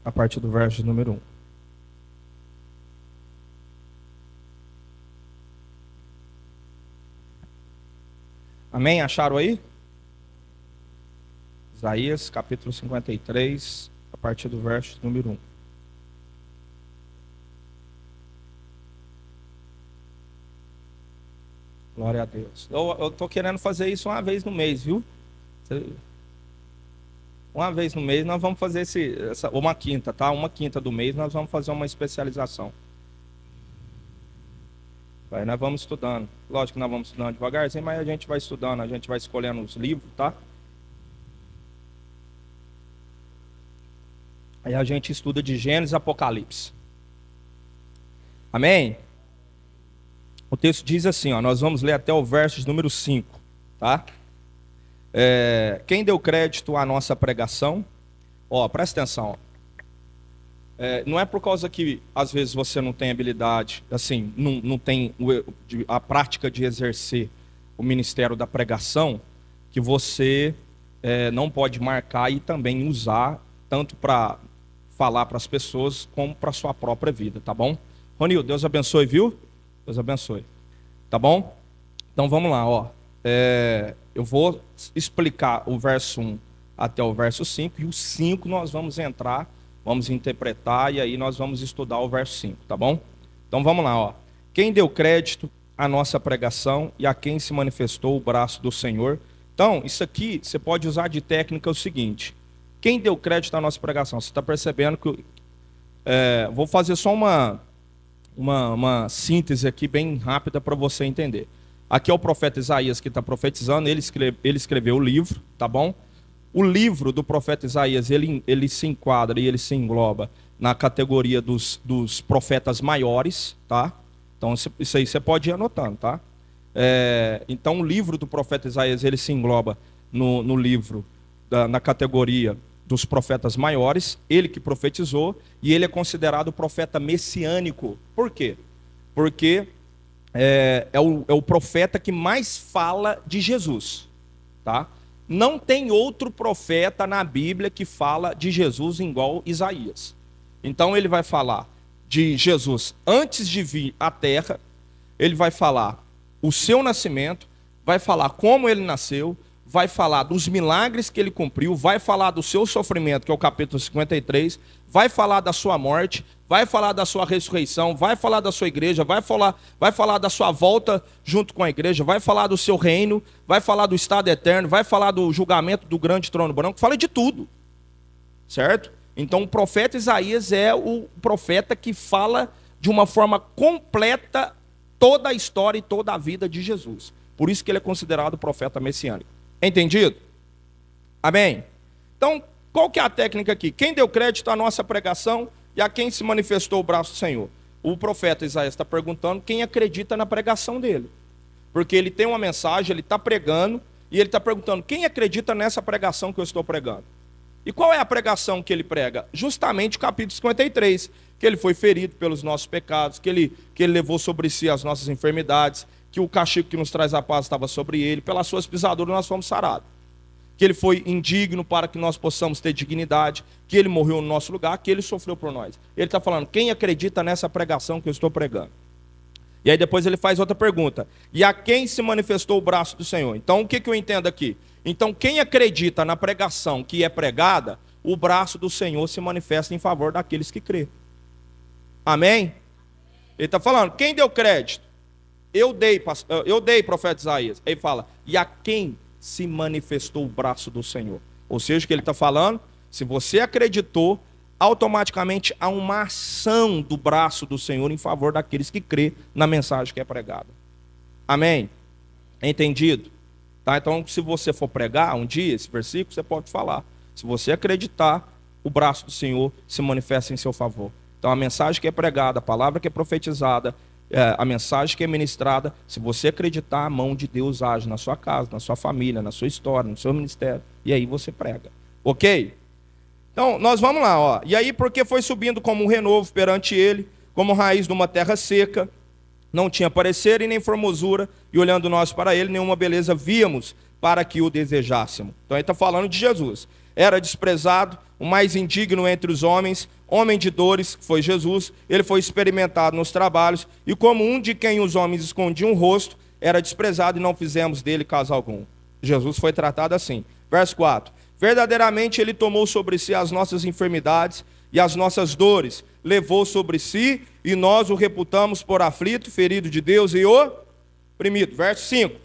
a partir do verso número 1. Amém? Acharam aí? Isaías, capítulo 53, a partir do verso número 1. Glória a Deus. Eu estou querendo fazer isso uma vez no mês, viu? Uma vez no mês nós vamos fazer uma quinta, tá? Uma quinta do mês nós vamos fazer uma especialização. Aí nós vamos estudando. Lógico que nós vamos estudando devagarzinho, mas a gente vai estudando, a gente vai escolhendo os livros, tá? Aí a gente estuda de Gênesis e Apocalipse. Amém? O texto diz assim, ó, nós vamos ler até o verso número 5, tá? Quem deu crédito à nossa pregação? Ó, presta atenção. Não é por causa que às vezes você não tem habilidade, assim, não tem a prática de exercer o ministério da pregação, que você não pode marcar e também usar, tanto para falar para as pessoas, como para a sua própria vida, tá bom? Ronil, Deus abençoe, viu? Deus abençoe. Tá bom? Então vamos lá, ó. Eu vou explicar o verso 1 até o verso 5, e o 5 nós vamos entrar, vamos interpretar, e aí nós vamos estudar o verso 5, tá bom? Então vamos lá, ó. Quem deu crédito à nossa pregação e a quem se manifestou o braço do Senhor? Então, isso aqui você pode usar de técnica o seguinte: quem deu crédito à nossa pregação? Você está percebendo que vou fazer só uma síntese aqui bem rápida para você entender. Aqui é o profeta Isaías que está profetizando, ele escreveu o livro, tá bom? O livro do profeta Isaías, ele se enquadra e ele se engloba na categoria dos profetas maiores, tá? Então isso aí você pode ir anotando, tá? Então o livro do profeta Isaías, ele se engloba no livro, na categoria dos profetas maiores, ele que profetizou, e ele é considerado o profeta messiânico. Por quê? Porque é o profeta que mais fala de Jesus, tá? Não tem outro profeta na Bíblia que fala de Jesus igual Isaías. Então ele vai falar de Jesus antes de vir à terra, ele vai falar o seu nascimento, vai falar como ele nasceu, vai falar dos milagres que ele cumpriu, vai falar do seu sofrimento, que é o capítulo 53, vai falar da sua morte, vai falar da sua ressurreição, vai falar da sua igreja, vai falar da sua volta junto com a igreja, vai falar do seu reino, vai falar do estado eterno, vai falar do julgamento do grande trono branco, fala de tudo, certo? Então o profeta Isaías é o profeta que fala de uma forma completa toda a história e toda a vida de Jesus. Por isso que ele é considerado profeta messiânico. Entendido? Amém? Então, qual que é a técnica aqui? Quem deu crédito à nossa pregação e a quem se manifestou o braço do Senhor? O profeta Isaías está perguntando quem acredita na pregação dele. Porque ele tem uma mensagem, ele está pregando, e ele está perguntando quem acredita nessa pregação que eu estou pregando. E qual é a pregação que ele prega? Justamente o capítulo 53, que ele foi ferido pelos nossos pecados, que ele levou sobre si as nossas enfermidades, que o castigo que nos traz a paz estava sobre ele, pelas suas pisaduras nós fomos sarados. Que ele foi indigno para que nós possamos ter dignidade, que ele morreu no nosso lugar, que ele sofreu por nós. Ele está falando, quem acredita nessa pregação que eu estou pregando? E aí depois ele faz outra pergunta, e a quem se manifestou o braço do Senhor? Então o que eu entendo aqui? Então quem acredita na pregação que é pregada, o braço do Senhor se manifesta em favor daqueles que crê. Amém? Ele está falando, quem deu crédito? Eu dei, profeta Isaías. Ele fala, e a quem se manifestou o braço do Senhor? Ou seja, o que ele está falando, se você acreditou, automaticamente há uma ação do braço do Senhor em favor daqueles que crê na mensagem que é pregada. Amém? Entendido? Tá? Então, se você for pregar um dia esse versículo, você pode falar. Se você acreditar, o braço do Senhor se manifesta em seu favor. Então, a mensagem que é pregada, a palavra que é profetizada, a mensagem que é ministrada, se você acreditar, a mão de Deus age na sua casa, na sua família, na sua história, no seu ministério, e aí você prega. Ok? Então, nós vamos lá, ó. E aí, porque foi subindo como um renovo perante ele, como raiz de uma terra seca, não tinha parecer e nem formosura, e olhando nós para ele, nenhuma beleza víamos para que o desejássemos. Então ele está falando de Jesus. era desprezado, o mais indigno entre os homens, homem de dores, foi Jesus. Ele foi experimentado nos trabalhos, e como um de quem os homens escondiam o rosto, era desprezado e não fizemos dele caso algum. Jesus foi tratado assim. Verso 4. Verdadeiramente ele tomou sobre si as nossas enfermidades e as nossas dores, levou sobre si, e nós o reputamos por aflito, ferido de Deus e oprimido. Verso 5.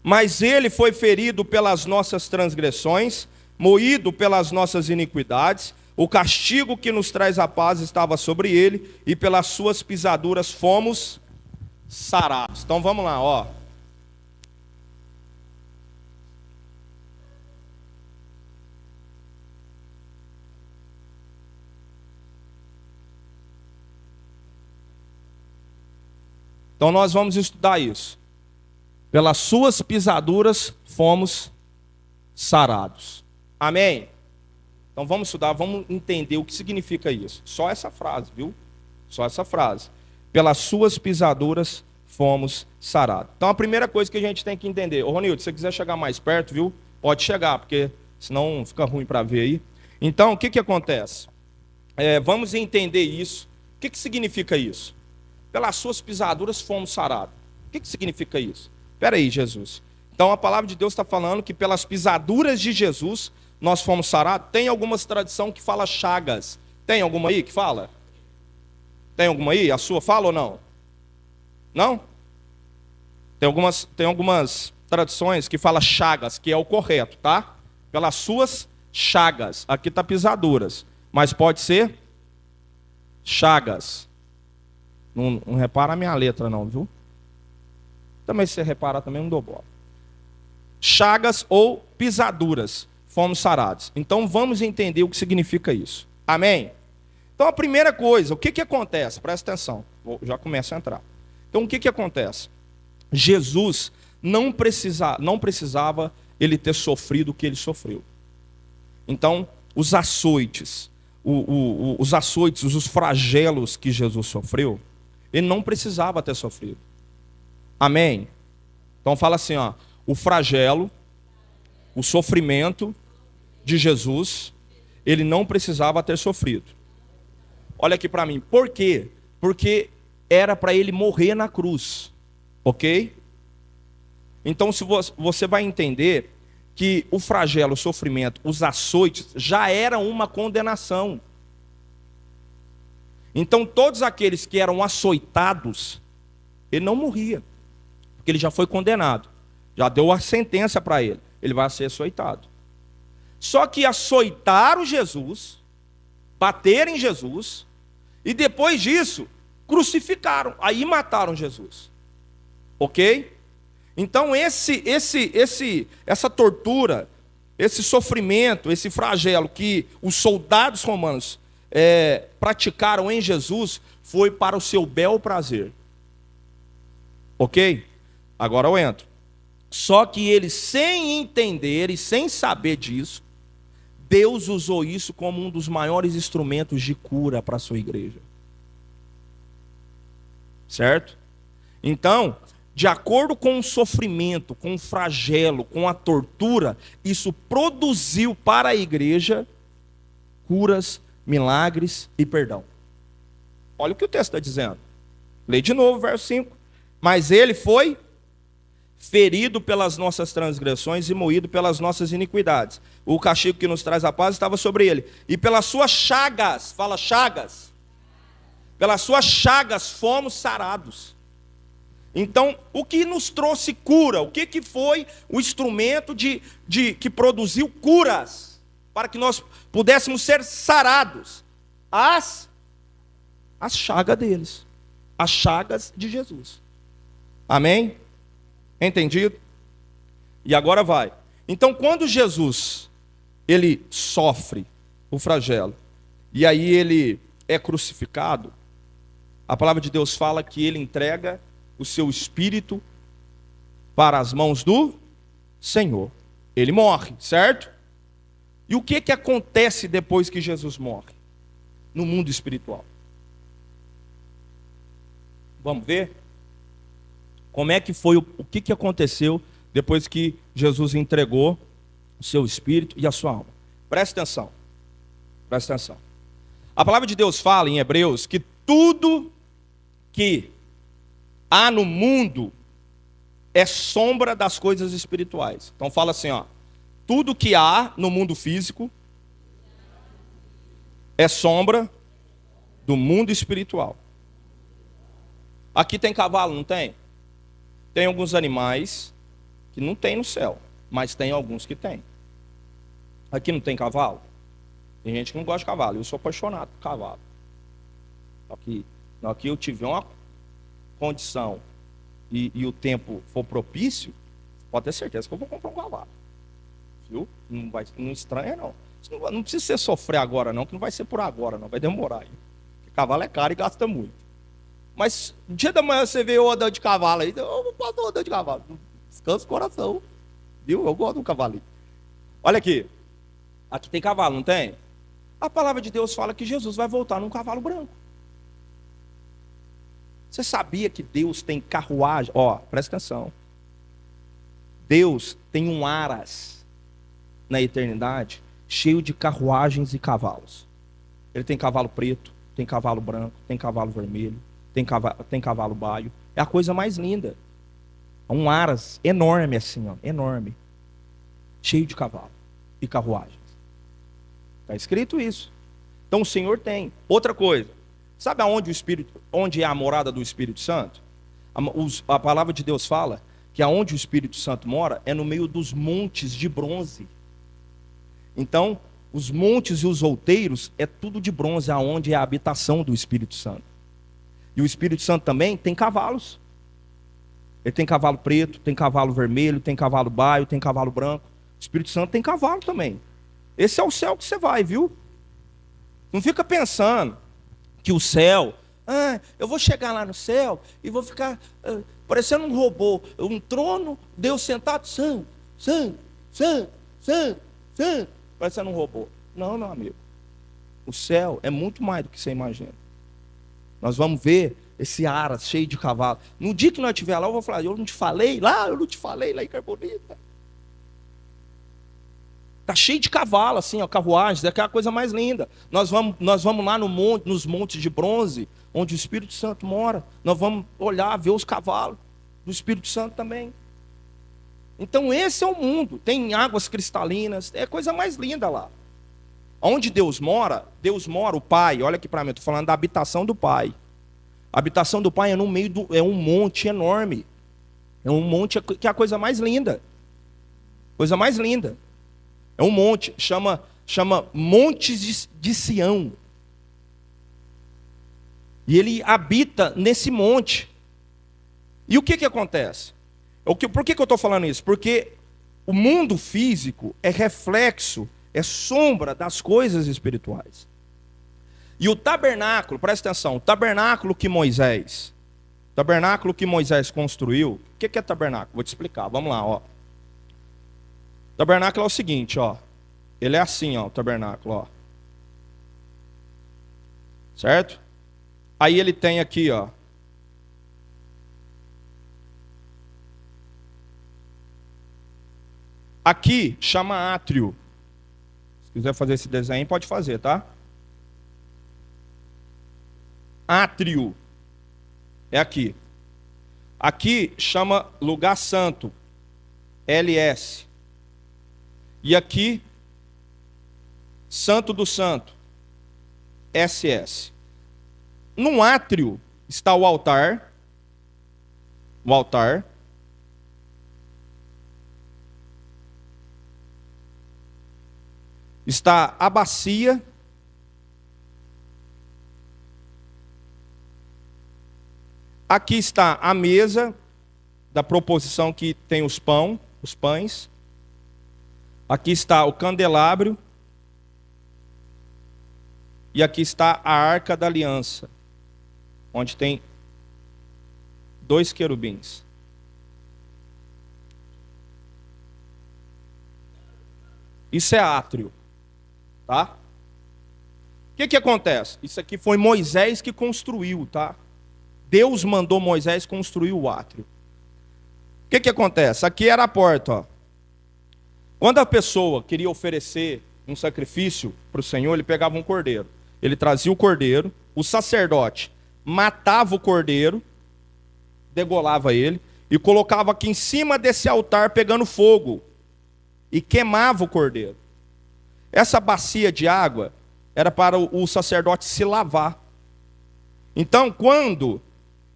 Mas ele foi ferido pelas nossas transgressões, moído pelas nossas iniquidades, o castigo que nos traz a paz estava sobre ele, e pelas suas pisaduras fomos sarados. Então vamos lá, ó. Então nós vamos estudar isso. Pelas suas pisaduras fomos sarados. Amém? Então vamos estudar, vamos entender o que significa isso. Só essa frase, viu? Só essa frase. Pelas suas pisaduras fomos sarados. Então a primeira coisa que a gente tem que entender. Ô Ronildo, se você quiser chegar mais perto, viu? Pode chegar, porque senão fica ruim para ver aí. Então o que acontece? Vamos entender isso. O que significa isso? Pelas suas pisaduras fomos sarados. O que significa isso? Espera aí, Jesus. Então a palavra de Deus está falando que pelas pisaduras de Jesus nós fomos sarados. Tem algumas tradições que fala chagas. Tem alguma aí que fala? Tem alguma aí? A sua fala ou não? Não? Tem algumas tradições que fala chagas, que é o correto, tá? Pelas suas chagas. Aqui está pisaduras. Mas pode ser chagas. Não repara a minha letra não, viu? Também se você reparar também não dou bola. Chagas ou pisaduras, fomos sarados. Então vamos entender o que significa isso. Amém? Então a primeira coisa, o que acontece? Presta atenção, já começa a entrar. Então o que acontece? Jesus não precisava ele ter sofrido o que ele sofreu. Então os açoites, os flagelos que Jesus sofreu, ele não precisava ter sofrido. Amém? Então fala assim, ó, o flagelo, o sofrimento de Jesus, ele não precisava ter sofrido. Olha aqui para mim, por quê? Porque era para ele morrer na cruz, ok? Então se você vai entender que o flagelo, o sofrimento, os açoites já eram uma condenação. Então todos aqueles que eram açoitados, ele não morria, porque ele já foi condenado, já deu a sentença para ele, ele vai ser açoitado. Só que açoitaram Jesus, bateram em Jesus, e depois disso, crucificaram, aí mataram Jesus. Ok? Então essa tortura, esse sofrimento, esse flagelo que os soldados romanos praticaram em Jesus, foi para o seu bel prazer. Ok? Agora eu entro. Só que eles, sem entender e sem saber disso, Deus usou isso como um dos maiores instrumentos de cura para a sua igreja. Certo? Então, de acordo com o sofrimento, com o flagelo, com a tortura, isso produziu para a igreja curas, milagres e perdão. Olha o que o texto está dizendo. Lê de novo, verso 5. Mas ele foi ferido pelas nossas transgressões e moído pelas nossas iniquidades. O castigo que nos traz a paz estava sobre ele. E pelas suas chagas, fala chagas, pelas suas chagas fomos sarados. Então, o que nos trouxe cura? O que foi o instrumento que produziu curas? Para que nós pudéssemos ser sarados. As chagas deles. As chagas de Jesus. Amém? Entendido? E agora vai. Então, quando Jesus, ele sofre o flagelo, e aí ele é crucificado, a palavra de Deus fala que ele entrega o seu espírito para as mãos do Senhor. Ele morre, certo? E o que acontece depois que Jesus morre? No mundo espiritual. Vamos ver? Como é que foi, o que aconteceu depois que Jesus entregou o seu espírito e a sua alma? Presta atenção. Presta atenção. A palavra de Deus fala em Hebreus que tudo que há no mundo é sombra das coisas espirituais. Então fala assim, ó. Tudo que há no mundo físico é sombra do mundo espiritual. Aqui tem cavalo, não tem? Tem alguns animais que não tem no céu, mas tem alguns que tem. Aqui não tem cavalo? Tem gente que não gosta de cavalo. Eu sou apaixonado por cavalo. Aqui eu tiver uma condição e o tempo for propício, pode ter certeza que eu vou comprar um cavalo. Viu? Não estranha, não. Não precisa ser sofrer agora, não, que não vai ser por agora, não. Vai demorar. Porque cavalo é caro e gasta muito. Mas dia da manhã você vê eu andando de cavalo aí, eu posso andar de cavalo. Descansa o coração. Viu? Eu gosto do cavalinho. Olha aqui. Aqui tem cavalo, não tem? A palavra de Deus fala que Jesus vai voltar num cavalo branco. Você sabia que Deus tem carruagem? Ó, presta atenção. Deus tem um aras na eternidade cheio de carruagens e cavalos. Ele tem cavalo preto, tem cavalo branco, tem cavalo vermelho, tem cavalo baio. É a coisa mais linda. Um aras enorme assim, ó, enorme. Cheio de cavalo e carruagens. Está escrito isso. Então o Senhor tem. Outra coisa. Sabe onde é a morada do Espírito Santo? A palavra de Deus fala que aonde o Espírito Santo mora é no meio dos montes de bronze. Então, os montes e os outeiros é tudo de bronze, aonde é a habitação do Espírito Santo. E o Espírito Santo também tem cavalos. Ele tem cavalo preto, tem cavalo vermelho, tem cavalo baio, tem cavalo branco. O Espírito Santo tem cavalo também. Esse é o céu que você vai, viu? Não fica pensando que o céu, eu vou chegar lá no céu e vou ficar parecendo um robô, um trono, Deus sentado, santo, parecendo um robô. Não, meu amigo. O céu é muito mais do que você imagina. Nós vamos ver esse aras cheio de cavalo. No dia que nós estiver lá, eu vou falar, eu não te falei lá em Carbonita. Está cheio de cavalo, assim, ó, carruagens, é aquela coisa mais linda. Nós vamos lá nos montes de bronze, onde o Espírito Santo mora. Nós vamos olhar, ver os cavalos do Espírito Santo também. Então esse é o mundo. Tem águas cristalinas, é a coisa mais linda lá. Onde Deus mora, o Pai, olha aqui para mim, eu estou falando da habitação do Pai. A habitação do Pai é no meio é um monte enorme. É um monte que é a coisa mais linda. Coisa mais linda. É um monte, chama Montes de Sião. E ele habita nesse monte. E o que acontece? Por que eu estou falando isso? Porque o mundo físico é reflexo, é sombra das coisas espirituais. E o tabernáculo, presta atenção, o tabernáculo que Moisés construiu, o que é tabernáculo? Vou te explicar, vamos lá, ó. O tabernáculo é o seguinte, ó. Ele é assim, ó, o tabernáculo, ó. Certo? Aí ele tem aqui, ó. Aqui chama átrio. Se quiser fazer esse desenho, pode fazer, tá? Átrio. É aqui. Aqui chama lugar santo. LS. E aqui, Santo do Santo, SS. No átrio está o altar. O altar. Está a bacia. Aqui está a mesa da proposição que tem os pães. Aqui está o candelabro. E aqui está a arca da aliança, onde tem 2 querubins. Isso é átrio, tá? O que acontece? Isso aqui foi Moisés que construiu, tá? Deus mandou Moisés construir o átrio. O que acontece? Aqui era a porta, ó. Quando a pessoa queria oferecer um sacrifício para o Senhor, ele pegava um cordeiro. Ele trazia o cordeiro, o sacerdote matava o cordeiro, degolava ele, e colocava aqui em cima desse altar pegando fogo, e queimava o cordeiro. Essa bacia de água era para o sacerdote se lavar. Então, quando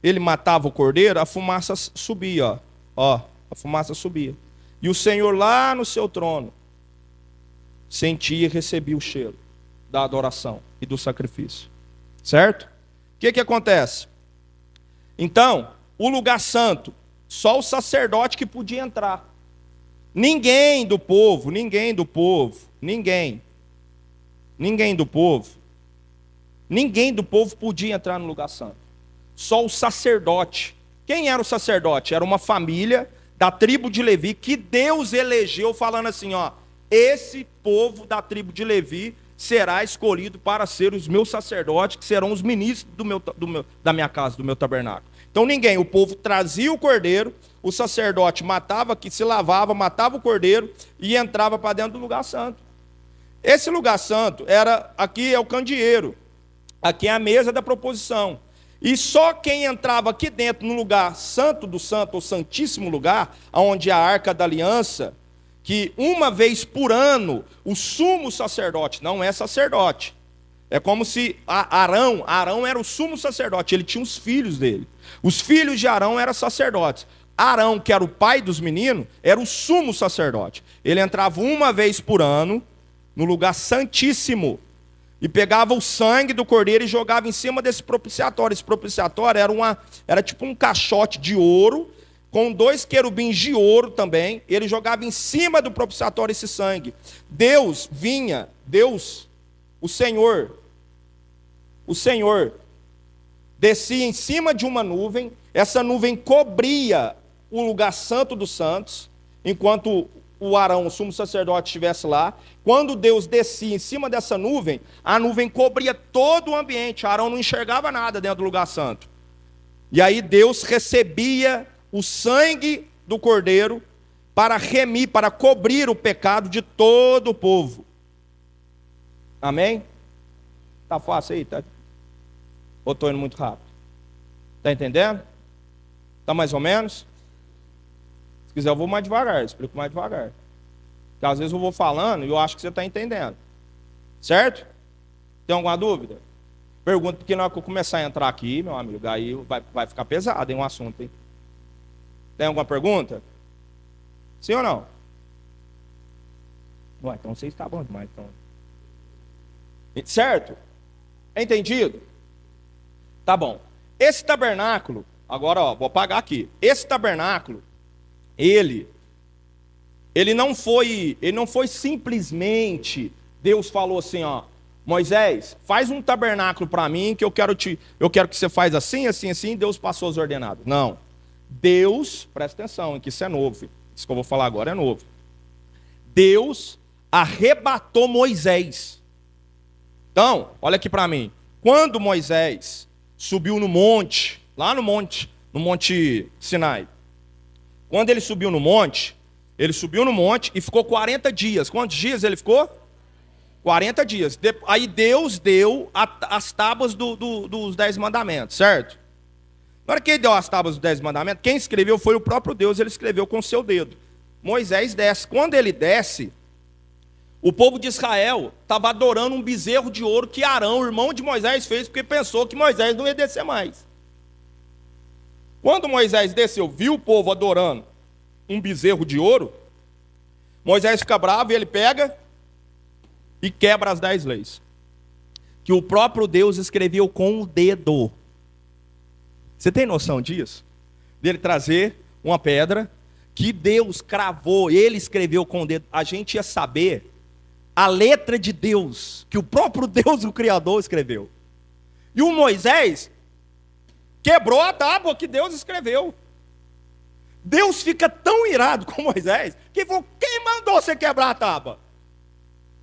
ele matava o cordeiro, a fumaça subia, ó, a fumaça subia. E o Senhor lá no seu trono sentia e recebia o cheiro da adoração e do sacrifício. Certo? O que acontece? Então, o lugar santo, só o sacerdote que podia entrar. Ninguém do povo podia entrar no lugar santo. Só o sacerdote. Quem era o sacerdote? Era uma família da tribo de Levi que Deus elegeu, falando assim, ó, esse povo da tribo de Levi será escolhido para ser os meus sacerdotes, que serão os ministros da minha casa, do meu tabernáculo. Então ninguém, o povo trazia o cordeiro, o sacerdote matava aqui, se lavava, matava o cordeiro e entrava para dentro do lugar santo. Esse lugar santo era, aqui é o candeeiro, aqui é a mesa da proposição. E só quem entrava aqui dentro no lugar santo do santo, ou santíssimo lugar, onde a arca da aliança, que uma vez por ano o sumo sacerdote, não é sacerdote, é como se Arão era o sumo sacerdote, ele tinha os filhos dele. Os filhos de Arão eram sacerdotes. Arão, que era o pai dos meninos, era o sumo sacerdote. Ele entrava uma vez por ano no lugar santíssimo e pegava o sangue do cordeiro e jogava em cima desse propiciatório. Esse propiciatório era tipo um caixote de ouro, com 2 querubins de ouro também. Ele jogava em cima do propiciatório esse sangue. Deus, o Senhor, descia em cima de uma nuvem. Essa nuvem cobria o lugar santo dos santos, enquanto o Arão, o sumo sacerdote, estivesse lá. Quando Deus descia em cima dessa nuvem, a nuvem cobria todo o ambiente. Arão não enxergava nada dentro do lugar santo. E aí Deus recebia o sangue do cordeiro para remir, para cobrir o pecado de todo o povo. Amém? Tá fácil aí? Tá? Ou estou indo muito rápido? Está entendendo? Está mais ou menos? Se quiser eu vou mais devagar, explico mais devagar. Porque às vezes eu vou falando e eu acho que você está entendendo. Certo? Tem alguma dúvida? Pergunta, porque na hora que eu começar a entrar aqui, meu amigo, aí vai ficar pesado em um assunto, hein? Tem alguma pergunta? Sim ou não? Ué, então vocês está bom demais. Então. Certo? Entendido? Tá bom. Esse tabernáculo, agora ó, vou apagar aqui. Esse tabernáculo, ele não foi simplesmente, Deus falou assim, ó, Moisés, faz um tabernáculo para mim que eu quero que você faz assim, assim, assim, Deus passou as ordenadas. Não. Deus, presta atenção, que isso é novo. Isso que eu vou falar agora é novo. Deus arrebatou Moisés. Então, olha aqui para mim. Quando Moisés subiu no monte, lá no monte Sinai. Quando ele subiu no monte e ficou 40 dias. Quantos dias ele ficou? 40 dias. Aí Deus deu as tábuas dos 10 mandamentos, certo? Na hora que ele deu as tábuas dos 10 mandamentos, quem escreveu foi o próprio Deus, ele escreveu com o seu dedo. Moisés desce. Quando ele desce, o povo de Israel estava adorando um bezerro de ouro que Arão, o irmão de Moisés, fez, porque pensou que Moisés não ia descer mais. Quando Moisés desceu, viu o povo adorando um bezerro de ouro, Moisés fica bravo e ele pega e quebra as 10 leis. Que o próprio Deus escreveu com o dedo. Você tem noção disso? Dele trazer uma pedra que Deus cravou, ele escreveu com o dedo. A gente ia saber a letra de Deus, que o próprio Deus, o Criador, escreveu. E o Moisés quebrou a tábua que Deus escreveu. Deus fica tão irado com Moisés, que falou, quem mandou você quebrar a tábua?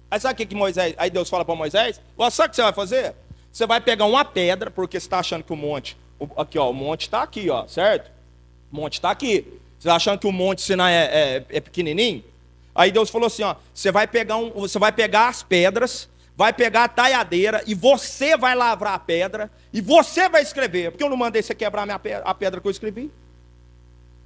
Aí sabe o que Moisés, aí Deus fala para Moisés, sabe o que você vai fazer? Você vai pegar uma pedra, porque você está achando que o monte, aqui ó, o monte está aqui, ó, certo? O monte está aqui. Você está achando que o monte Sinai é pequenininho? Aí Deus falou assim, ó, você vai pegar as pedras, vai pegar a taiadeira e você vai lavrar a pedra e você vai escrever. Porque eu não mandei você quebrar a pedra que eu escrevi.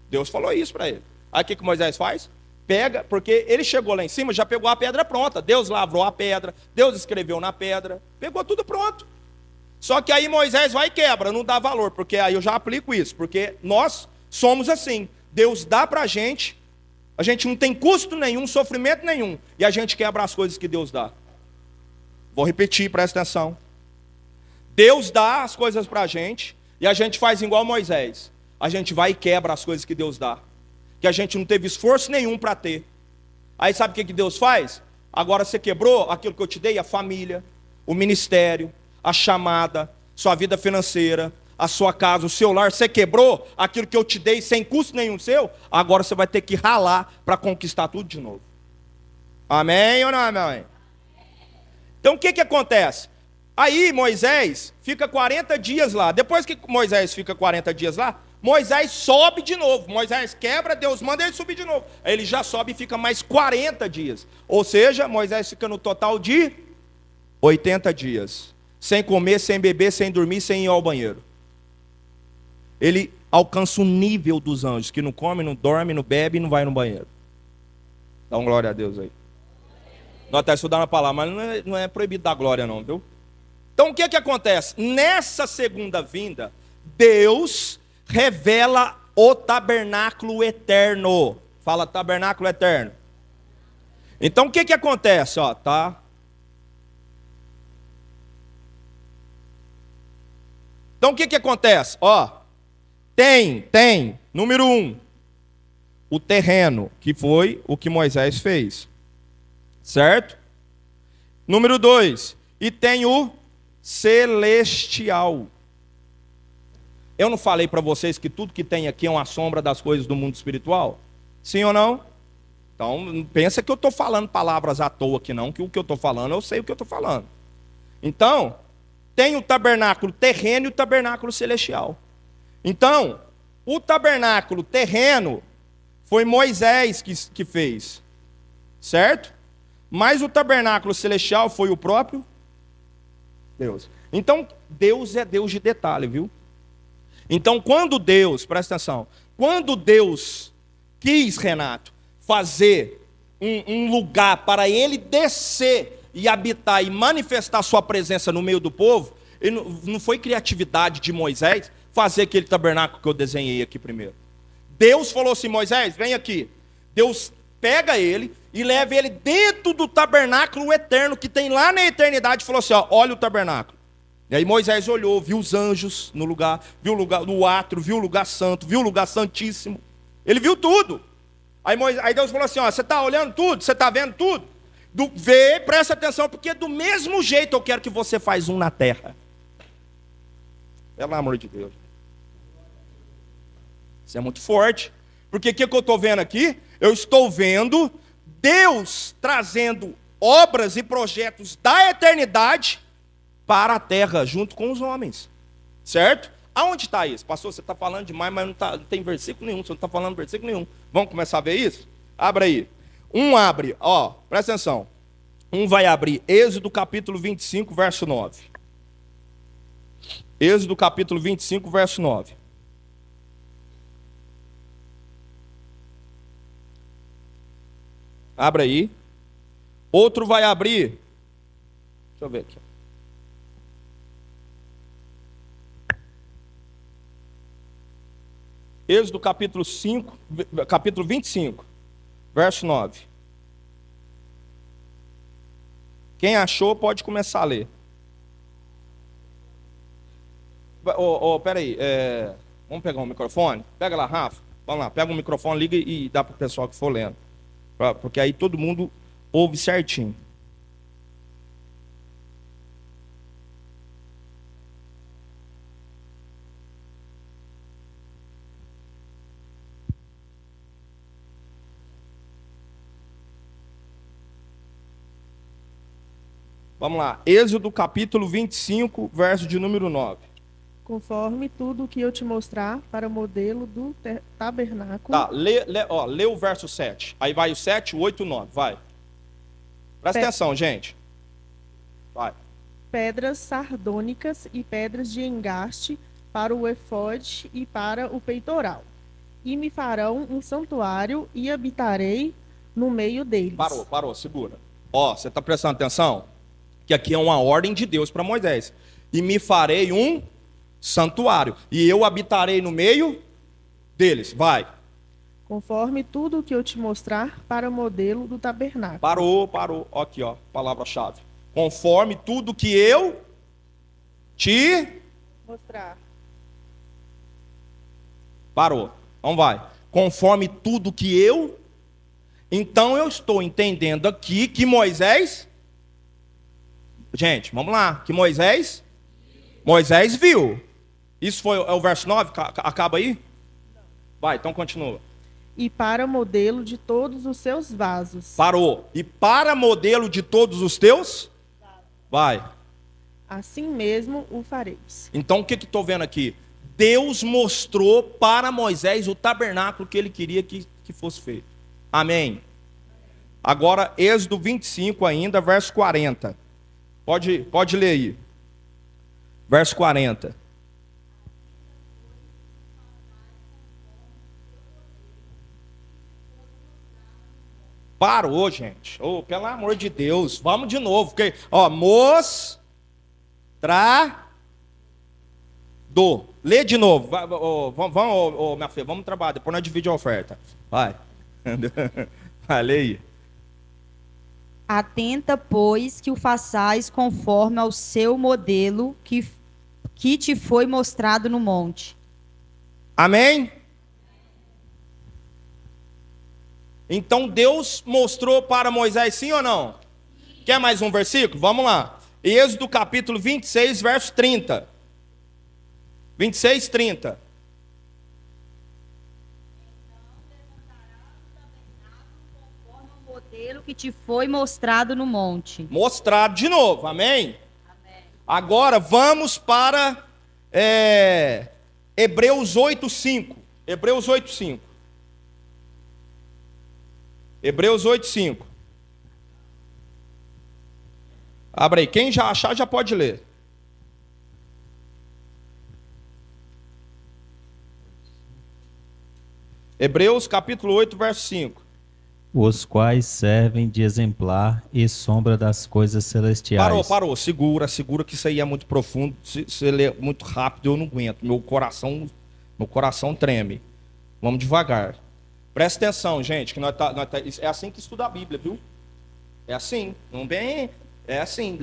Deus falou isso para ele. Aí o que Moisés faz? Pega, porque ele chegou lá em cima, já pegou a pedra pronta. Deus lavrou a pedra, Deus escreveu na pedra, pegou tudo pronto. Só que aí Moisés vai e quebra, não dá valor, porque aí eu já aplico isso, porque nós somos assim. Deus dá para a gente não tem custo nenhum, sofrimento nenhum, e a gente quebra as coisas que Deus dá. Vou repetir, presta atenção. Deus dá as coisas para a gente, e a gente faz igual Moisés. A gente vai e quebra as coisas que Deus dá, que a gente não teve esforço nenhum para ter. Aí sabe o que Deus faz? Agora você quebrou aquilo que eu te dei, a família, o ministério, a chamada, sua vida financeira, a sua casa, o seu lar, você quebrou aquilo que eu te dei sem custo nenhum seu, agora você vai ter que ralar para conquistar tudo de novo. Amém ou não amém? Então o que acontece? Aí Moisés fica 40 dias lá. Depois que Moisés fica 40 dias lá, Moisés sobe de novo. Moisés quebra, Deus manda ele subir de novo. Aí ele já sobe e fica mais 40 dias. Ou seja, Moisés fica no total de 80 dias. Sem comer, sem beber, sem dormir, sem ir ao banheiro. Ele alcança o nível dos anjos, que não come, não dorme, não bebe e não vai no banheiro. Dá uma glória a Deus aí. Nós estamos estudando a palavra, mas não é proibido dar glória não, viu? Então o que acontece? Nessa segunda vinda, Deus revela o tabernáculo eterno. Fala tabernáculo eterno. Então o que acontece? Ó, tá? Então o que acontece? Ó, tem, número 1, o terreno, que foi o que Moisés fez. Certo? Número 2, e tem o celestial. Eu não falei para vocês que tudo que tem aqui é uma sombra das coisas do mundo espiritual? Sim ou não? Então, não pensa que eu estou falando palavras à toa aqui não, que o que eu estou falando, eu sei o que eu estou falando. Então, tem o tabernáculo terreno e o tabernáculo celestial. Então, o tabernáculo terreno foi Moisés que fez, certo? Mas o tabernáculo celestial foi o próprio Deus. Então, Deus é Deus de detalhe, viu? Então, quando Deus, presta atenção, quando Deus quis, Renato, fazer um lugar para ele descer e habitar e manifestar sua presença no meio do povo, não foi criatividade de Moisés fazer aquele tabernáculo que eu desenhei aqui primeiro. Deus falou assim, Moisés, vem aqui. Deus pega ele e leva ele dentro do tabernáculo eterno que tem lá na eternidade e falou assim, ó, olha o tabernáculo. E aí Moisés olhou, viu os anjos no lugar, viu o lugar no átrio, viu o lugar santo, viu o lugar santíssimo. Ele viu tudo. Aí Deus falou assim, ó, você está olhando tudo? Você está vendo tudo? Vê, presta atenção, porque do mesmo jeito eu quero que você faz um na terra. Pelo amor de Deus. Isso é muito forte. Porque o que eu estou vendo aqui? Eu estou vendo Deus trazendo obras e projetos da eternidade para a terra, junto com os homens. Certo? Aonde está isso? Pastor, você está falando demais, mas não tem versículo nenhum. Você não está falando versículo nenhum. Vamos começar a ver isso? Abre aí. Abre, ó, presta atenção. Vai abrir Êxodo capítulo 25, verso 9. Êxodo capítulo 25, verso 9. Abre aí. Outro vai abrir. Deixa eu ver aqui. Êxodo capítulo 25, verso 9. Quem achou pode começar a ler. Peraí, vamos pegar um microfone? Pega lá, Rafa. Vamos lá, pega um microfone, liga e dá para o pessoal que for lendo. Porque aí todo mundo ouve certinho. Vamos lá, Êxodo capítulo 25, verso de número 9. conforme tudo o que eu te mostrar para o modelo do tabernáculo. Tá, lê o verso 7. Aí vai o 7, o 8 e o 9, vai. Presta atenção, gente. Vai. Pedras sardônicas e pedras de engaste para o efode e para o peitoral. E me farão um santuário e habitarei no meio deles. Parou, segura. Ó, você está prestando atenção? Que aqui é uma ordem de Deus para Moisés. E me farei um santuário, e eu habitarei no meio deles. Vai. Conforme tudo o que eu te mostrar para o modelo do tabernáculo. Parou. Aqui, ó, palavra-chave. Conforme tudo que eu te mostrar. Parou. Então vai. Conforme tudo que eu. Então eu estou entendendo aqui que Moisés. Gente, vamos lá. Que Moisés viu. Isso foi o verso 9? Acaba aí? Vai, então continua. E para modelo de todos os seus vasos. Parou. E para modelo de todos os teus? Vai. Assim mesmo o fareis. Então o que estou vendo aqui? Deus mostrou para Moisés o tabernáculo que ele queria que fosse feito. Amém. Agora, Êxodo 25 ainda, verso 40. Pode ler aí. Verso 40. Parou, gente. Oh, pelo amor de Deus. Vamos de novo. Porque, ó, Lê de novo. Vamos, minha filha, vamos trabalhar. Depois nós dividimos a oferta. Vai. Vai, lê aí. Atenta, pois, que o façais conforme ao seu modelo que te foi mostrado no monte. Amém? Então Deus mostrou para Moisés, sim ou não? Quer mais um versículo? Vamos lá. Êxodo capítulo 26, verso 30. 26, 30. Modelo que te foi mostrado no monte. Mostrado de novo, amém? Amém. Agora vamos para Hebreus 8:5. Hebreus 8:5. Hebreus 8:5. Abre aí, quem já achar já pode ler. Hebreus capítulo 8, verso 5. Os quais servem de exemplar e sombra das coisas celestiais. Parou. Segura que isso aí é muito profundo. Se ler muito rápido, eu não aguento. Meu coração treme. Vamos devagar. Presta atenção, gente, que é assim que estuda a Bíblia, viu? É assim. Não bem. É assim.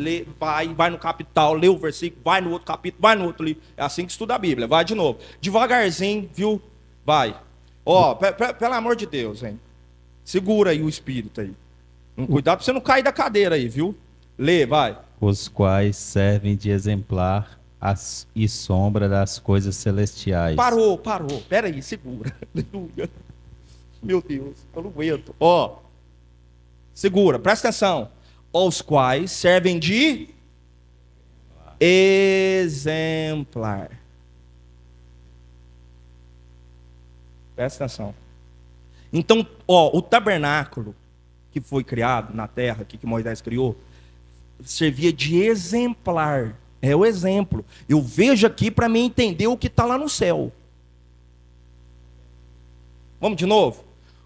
Vai no capital, lê o versículo, vai no outro capítulo, vai no outro livro. É assim que estuda a Bíblia. Vai de novo. Devagarzinho, viu? Vai. Ó, pelo amor de Deus, hein? Segura aí o espírito aí. Cuidado pra você não cair da cadeira aí, viu? Lê, vai. Os quais servem de exemplar e sombra das coisas celestiais. Parou. Pera aí, segura. Aleluia. Meu Deus, eu não aguento. Ó, segura, presta atenção. Os quais servem de exemplar. Presta atenção. Então, ó, o tabernáculo que foi criado na terra, que Moisés criou, servia de exemplar. É o exemplo. Eu vejo aqui para mim entender o que está lá no céu. Vamos de novo?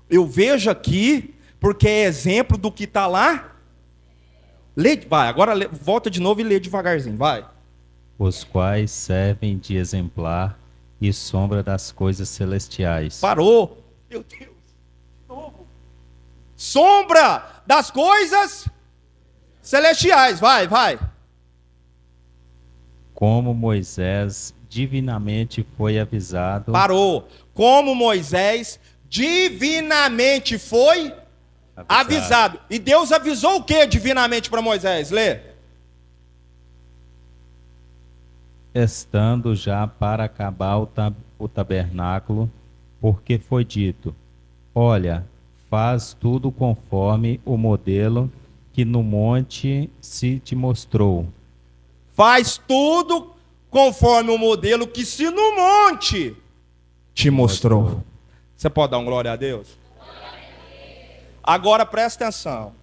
Eu vejo aqui porque é exemplo do que está lá. Vai, agora volta de novo e lê devagarzinho, vai. Os quais servem de exemplar e sombra das coisas celestiais. Parou. Meu Deus. Sombra das coisas celestiais. Vai. Como Moisés divinamente foi avisado. Parou. Como Moisés divinamente foi avisado. E Deus avisou o que divinamente para Moisés? Lê. Estando já para acabar o tabernáculo, porque foi dito: olha, faz tudo conforme o modelo que no monte se te mostrou. Faz tudo conforme o modelo que se no monte te mostrou. Você pode dar um glória a Deus? Agora presta atenção.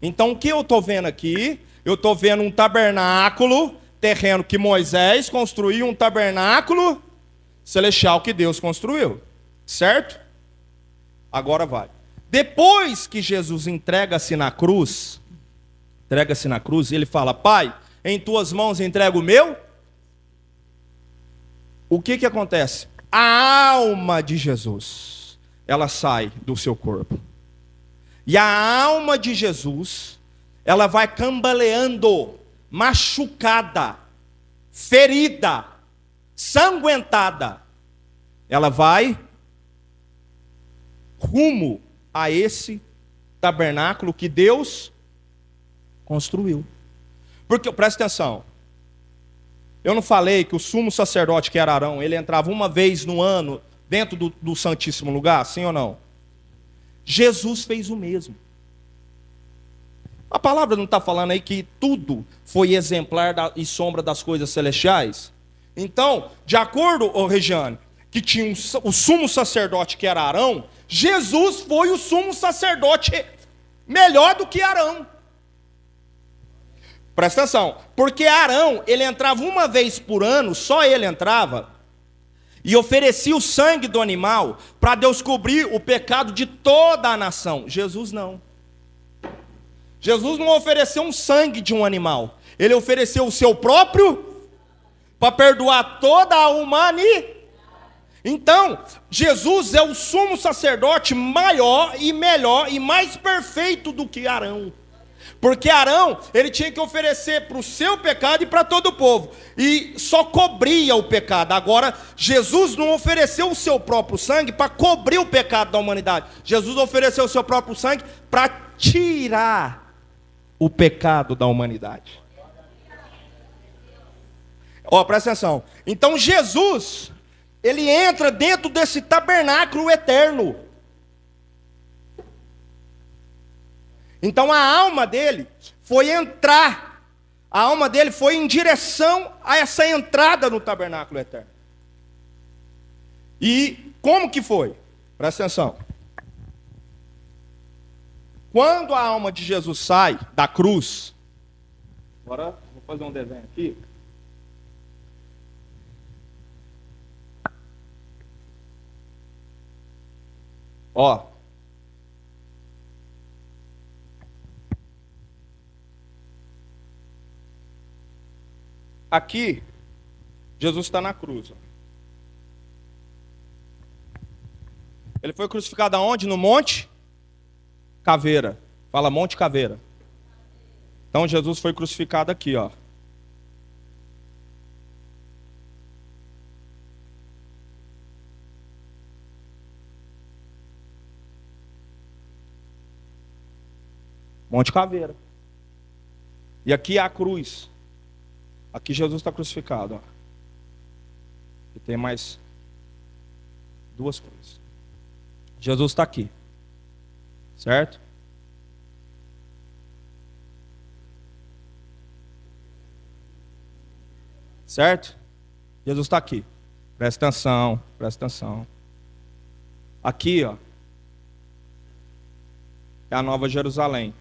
Então o que eu estou vendo aqui? Eu estou vendo um tabernáculo terreno que Moisés construiu, um tabernáculo celestial que Deus construiu. Certo? Agora vai. Depois que Jesus entrega-se na cruz, ele fala: Pai, em tuas mãos entrego o meu. O que acontece? A alma de Jesus, ela sai do seu corpo. E a alma de Jesus, ela vai cambaleando, machucada, ferida, sanguentada. Ela vai rumo a esse tabernáculo que Deus construiu. Porque, presta atenção, eu não falei que o sumo sacerdote, que era Arão, ele entrava uma vez no ano dentro do Santíssimo Lugar, sim ou não? Jesus fez o mesmo. A palavra não está falando aí que tudo foi exemplar e sombra das coisas celestiais? Então, de acordo, Regiane, que tinha o sumo sacerdote que era Arão, Jesus foi o sumo sacerdote melhor do que Arão. Presta atenção, porque Arão, ele entrava uma vez por ano, só ele entrava, e oferecia o sangue do animal para Deus cobrir o pecado de toda a nação. Jesus não. Jesus não ofereceu um sangue de um animal, ele ofereceu o seu próprio para perdoar toda a humanidade. Então, Jesus é o sumo sacerdote maior e melhor e mais perfeito do que Arão. Porque Arão, ele tinha que oferecer para o seu pecado e para todo o povo. E só cobria o pecado. Agora, Jesus não ofereceu o seu próprio sangue para cobrir o pecado da humanidade. Jesus ofereceu o seu próprio sangue para tirar o pecado da humanidade. Ó, presta atenção. Então, Jesus, ele entra dentro desse tabernáculo eterno. Então a alma dele foi entrar, a alma dele foi em direção a essa entrada no tabernáculo eterno. E como que foi? Presta atenção. Quando a alma de Jesus sai da cruz, agora vou fazer um desenho aqui. Ó. Aqui, Jesus está na cruz. Ele foi crucificado aonde? No Monte Caveira. Fala Monte Caveira. Então Jesus foi crucificado aqui, ó. Monte Caveira. E aqui é a cruz. Aqui Jesus está crucificado. Ó. E tem mais duas coisas. Jesus está aqui. Certo? Certo? Jesus está aqui. Presta atenção, presta atenção. Aqui, ó, é a Nova Jerusalém.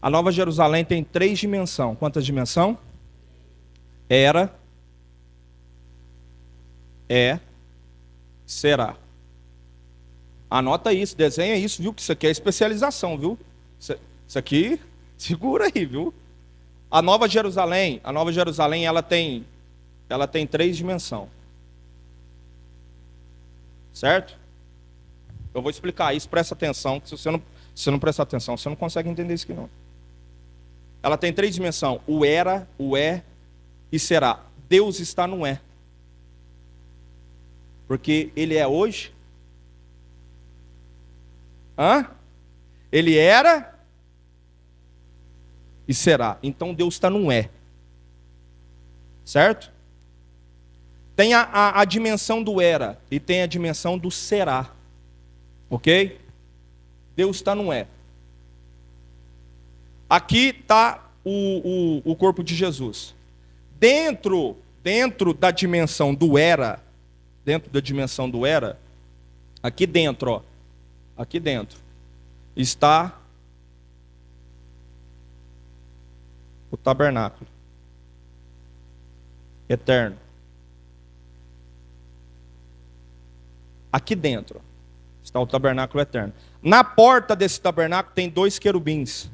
A Nova Jerusalém tem 3 dimensões. Quantas dimensões? Era, é, será. Anota isso, desenha isso, viu? Que isso aqui é especialização, viu? Isso aqui, segura aí, viu? A Nova Jerusalém, ela tem 3 dimensões. Certo? Eu vou explicar isso, presta atenção, que se você não prestar atenção, você não consegue entender isso aqui não. Ela tem 3 dimensões, o era, o é e será. Deus está no é. Porque Ele é hoje. Ele era e será. Então Deus está no é. Certo? Tem a dimensão do era e tem a dimensão do será. Ok? Deus está no é. Aqui está o corpo de Jesus. Dentro da dimensão do era, aqui dentro, ó, aqui dentro, está o tabernáculo eterno. Aqui dentro está o tabernáculo eterno. Na porta desse tabernáculo tem 2 querubins.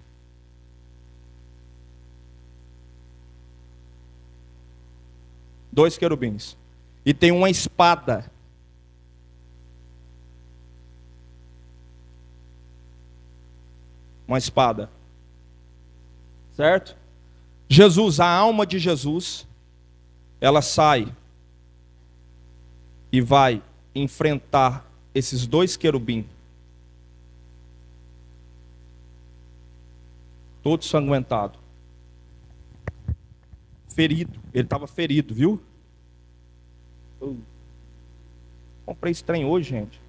Dois querubins. E tem uma espada. Uma espada. Certo? Jesus, a alma de Jesus, ela sai e vai enfrentar esses 2 querubins. Todo sanguentado. Ferido. Ele estava ferido, viu? Eu comprei esse trem hoje, gente.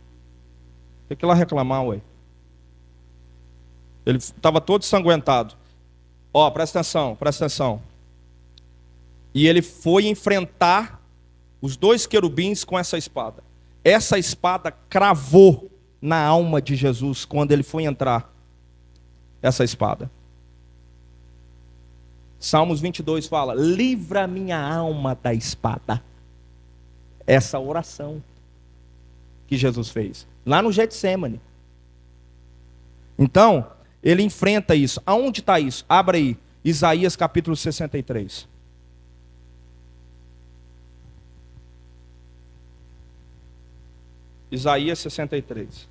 Tem que ir lá reclamar, ué. Ele estava todo sanguentado. Ó, presta atenção, presta atenção. E ele foi enfrentar os 2 querubins com essa espada. Essa espada cravou na alma de Jesus quando ele foi entrar. Essa espada. Salmos 22 fala: livra minha alma da espada. Essa oração que Jesus fez lá no Getsemane. Então, ele enfrenta isso. Aonde está isso? Abra aí, Isaías capítulo 63. Isaías 63.